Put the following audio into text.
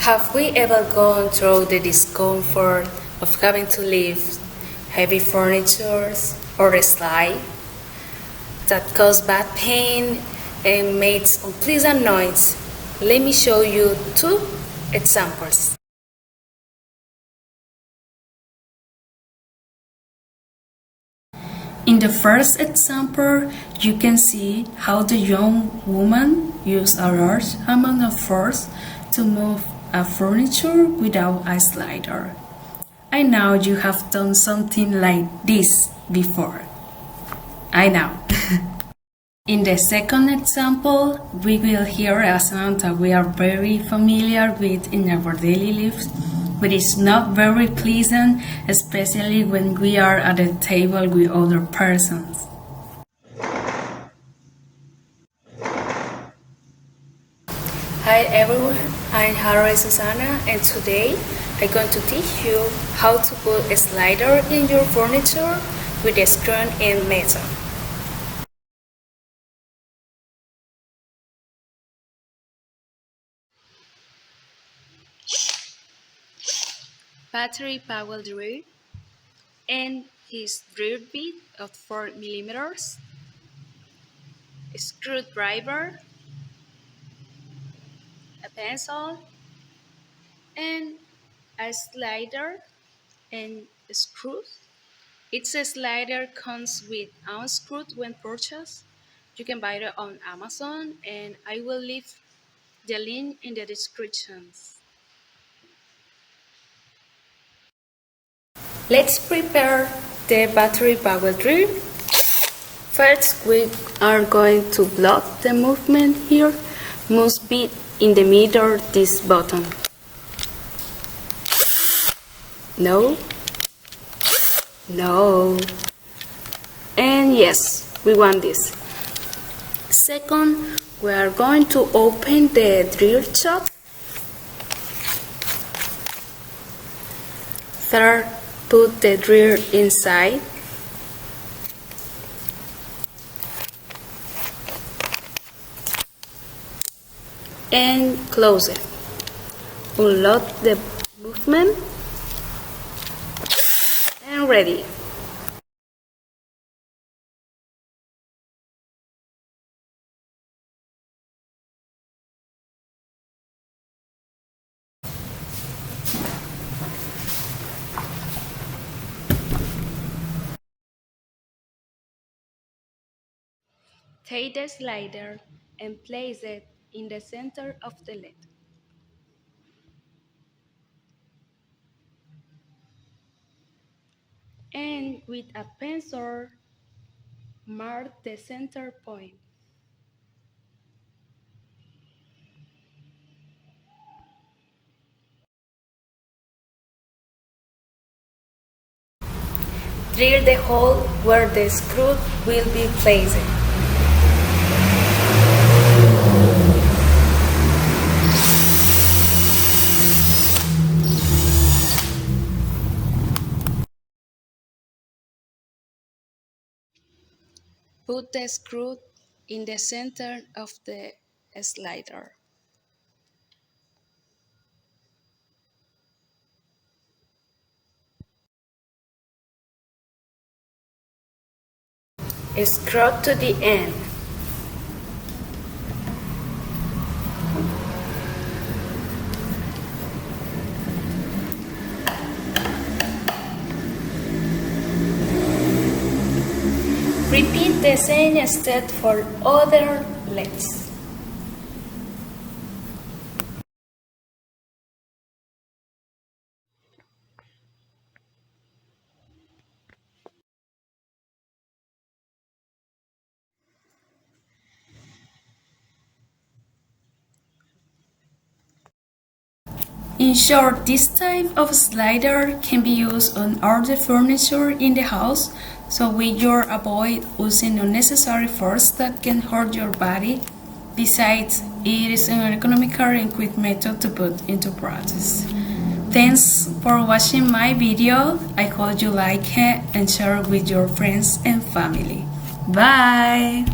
Have we ever gone through the discomfort of having to lift heavy furniture or a slide that caused back pain and makes unpleasant noise? Let me show you two examples. In the first example, you can see how the young woman used a large amount of force to move a furniture without a slider. I know you have done something like this before. I know. In the second example, we will hear a sound that we are very familiar with in our daily lives, but it's not very pleasant, especially when we are at a table with other persons. Hi everyone, I'm Harry Susana, and today I'm going to teach you how to put a slider in your furniture with a screw-in method. Battery powered drill and his drill bit of 4 millimeters, a screwdriver, a pencil, and a slider and screws. It's a slider comes with unscrewed when purchased. You can buy it on Amazon, and I will leave the link in the descriptions. Let's prepare the battery powered drill. First, we are going to block the movement here. Must be in the middle this button. No. No. And yes, we want this. Second, we are going to open the drill shop. Third, put the drill inside. And close it. Unlock the movement. And ready. Take the slider and place it in the center of the lid. And with a pencil, mark the center point. Drill the hole where the screw will be placed. Put the screw in the center of the slider. Screw to the end. Repeat the same step for other legs. In short, this type of slider can be used on all the furniture in the house, so you avoid using unnecessary force that can hurt your body. Besides, it is an economical and quick method to put into practice. Thanks for watching my video. I hope you like it and share it with your friends and family. Bye!